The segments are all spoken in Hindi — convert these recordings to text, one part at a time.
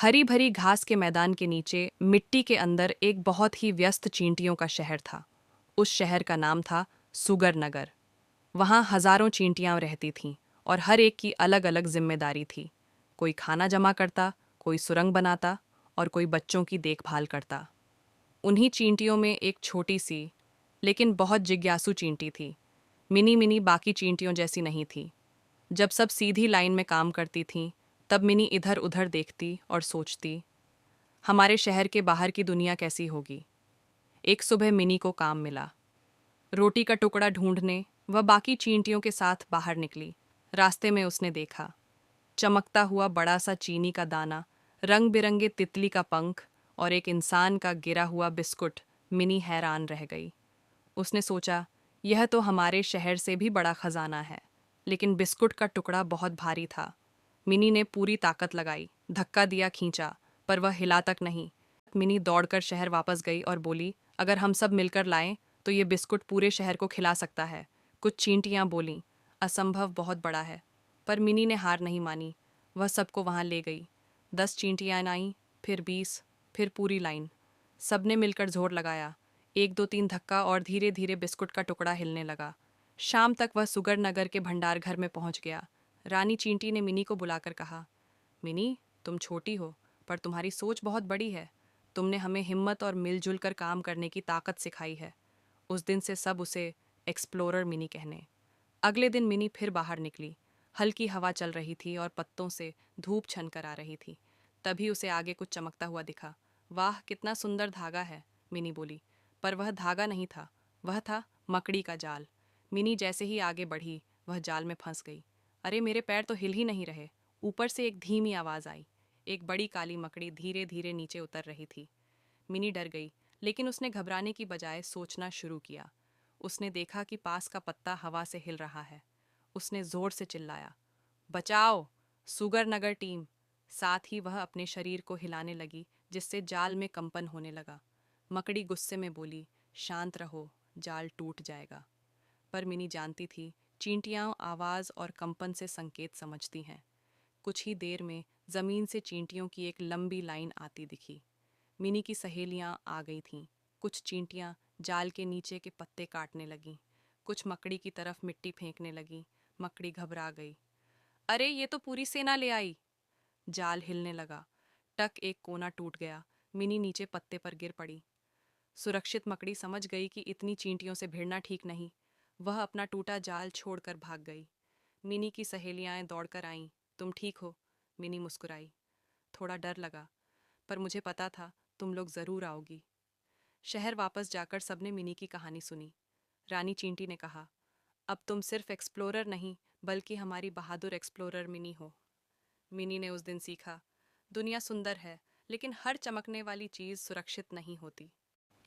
हरी भरी घास के मैदान के नीचे मिट्टी के अंदर एक बहुत ही व्यस्त चींटियों का शहर था। उस शहर का नाम था सुगर नगर। वहाँ हजारों चींटियां रहती थीं और हर एक की अलग अलग जिम्मेदारी थी। कोई खाना जमा करता, कोई सुरंग बनाता और कोई बच्चों की देखभाल करता। उन्हीं चींटियों में एक छोटी सी लेकिन बहुत जिज्ञासु चींटी थी। मिनी मिनी बाकी चींटियों जैसी नहीं थी। जब सब सीधी लाइन में काम करती थीं, तब मिनी इधर उधर देखती और सोचती, हमारे शहर के बाहर की दुनिया कैसी होगी। एक सुबह मिनी को काम मिला। रोटी का टुकड़ा ढूंढने वह बाकी चींटियों के साथ बाहर निकली। रास्ते में उसने देखा चमकता हुआ बड़ा सा चीनी का दाना, रंग बिरंगे तितली का पंख और एक इंसान का गिरा हुआ बिस्कुट। मिनी हैरान रह गई। उसने सोचा, यह तो हमारे शहर से भी बड़ा खजाना है। लेकिन बिस्कुट का टुकड़ा बहुत भारी था। मिनी ने पूरी ताकत लगाई, धक्का दिया, खींचा, पर वह हिला तक नहीं। मिनी दौड़कर शहर वापस गई और बोली, अगर हम सब मिलकर लाएं तो ये बिस्कुट पूरे शहर को खिला सकता है। कुछ चींटियां बोलीं, असंभव बहुत बड़ा है। पर मिनी ने हार नहीं मानी। वह सबको वहां ले गई। 10 चींटियां आईं, फिर 20, फिर पूरी लाइन। सबने मिलकर जोर लगाया। 1 2 3 धक्का और धीरे धीरे बिस्कुट का टुकड़ा हिलने लगा। शाम तक वह सुगर नगर के भंडार घर में पहुंच गया। रानी चींटी ने मिनी को बुलाकर कहा, मिनी, तुम छोटी हो पर तुम्हारी सोच बहुत बड़ी है। तुमने हमें हिम्मत और मिलजुल कर काम करने की ताकत सिखाई है। उस दिन से सब उसे एक्सप्लोरर मिनी कहने। अगले दिन मिनी फिर बाहर निकली। हल्की हवा चल रही थी और पत्तों से धूप छन कर आ रही थी। तभी उसे आगे कुछ चमकता हुआ दिखा। वाह, कितना सुंदर धागा है, मिनी बोली। पर वह धागा नहीं था, वह था मकड़ी का जाल। मिनी जैसे ही आगे बढ़ी, वह जाल में फंस गई। अरे, मेरे पैर तो हिल ही नहीं रहे। ऊपर से एक धीमी आवाज आई। एक बड़ी काली मकड़ी धीरे धीरे नीचे उतर रही थी। मिनी डर गई, लेकिन उसने घबराने की बजाय सोचना शुरू किया। उसने देखा कि पास का पत्ता हवा से हिल रहा है। उसने जोर से चिल्लाया, बचाओ, सुगर नगर टीम। साथ ही वह अपने शरीर को हिलाने लगी, जिससे जाल में कंपन होने लगा। मकड़ी गुस्से में बोली, शांत रहो, जाल टूट जाएगा। पर मिनी जानती थी, चींटियां आवाज और कंपन से संकेत समझती हैं। कुछ ही देर में जमीन से चींटियों की एक लंबी लाइन आती दिखी। मिनी की सहेलियां आ गई थीं। कुछ चींटियां जाल के नीचे के पत्ते काटने लगीं। कुछ मकड़ी की तरफ मिट्टी फेंकने लगीं। मकड़ी घबरा गई। अरे, ये तो पूरी सेना ले आई। जाल हिलने लगा। टक, एक कोना टूट गया। मिनी नीचे पत्ते पर गिर पड़ी। सुरक्षित मकड़ी समझ गई कि इतनी चींटियों से भिड़ना ठीक नहीं। वह अपना टूटा जाल छोड़कर भाग गई। मिनी की सहेलियां दौड़कर आईं। तुम ठीक हो? मिनी मुस्कुराई। थोड़ा डर लगा, पर मुझे पता था तुम लोग जरूर आओगी। शहर वापस जाकर सबने मिनी की कहानी सुनी। रानी चींटी ने कहा, अब तुम सिर्फ एक्सप्लोरर नहीं, बल्कि हमारी बहादुर एक्सप्लोरर मिनी हो। मिनी ने उस दिन सीखा, दुनिया सुंदर है, लेकिन हर चमकने वाली चीज सुरक्षित नहीं होती।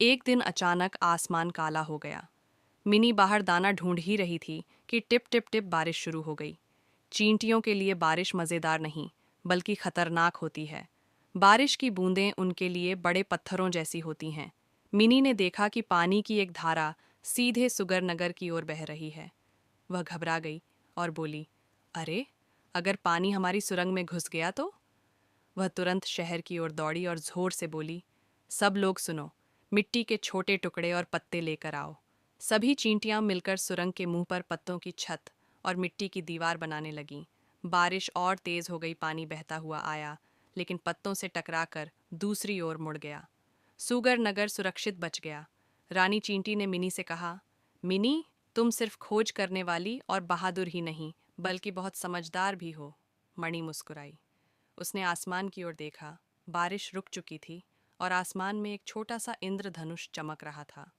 एक दिन अचानक आसमान काला हो गया। मिनी बाहर दाना ढूंढ ही रही थी कि टिप टिप टिप बारिश शुरू हो गई। चींटियों के लिए बारिश मज़ेदार नहीं, बल्कि खतरनाक होती है। बारिश की बूंदें उनके लिए बड़े पत्थरों जैसी होती हैं। मिनी ने देखा कि पानी की एक धारा सीधे सुगर नगर की ओर बह रही है। वह घबरा गई और बोली, अरे, अगर पानी हमारी सुरंग में घुस गया तो? वह तुरंत शहर की ओर दौड़ी और जोर से बोली, सब लोग सुनो, मिट्टी के छोटे टुकड़े और पत्ते लेकर आओ। सभी चींटियां मिलकर सुरंग के मुंह पर पत्तों की छत और मिट्टी की दीवार बनाने लगीं। बारिश और तेज हो गई। पानी बहता हुआ आया, लेकिन पत्तों से टकराकर दूसरी ओर मुड़ गया। सुगर नगर सुरक्षित बच गया। रानी चींटी ने मिनी से कहा, मिनी, तुम सिर्फ खोज करने वाली और बहादुर ही नहीं, बल्कि बहुत समझदार भी हो। मणि मुस्कुराई। उसने आसमान की ओर देखा। बारिश रुक चुकी थी और आसमान में एक छोटा सा इंद्रधनुष चमक रहा था।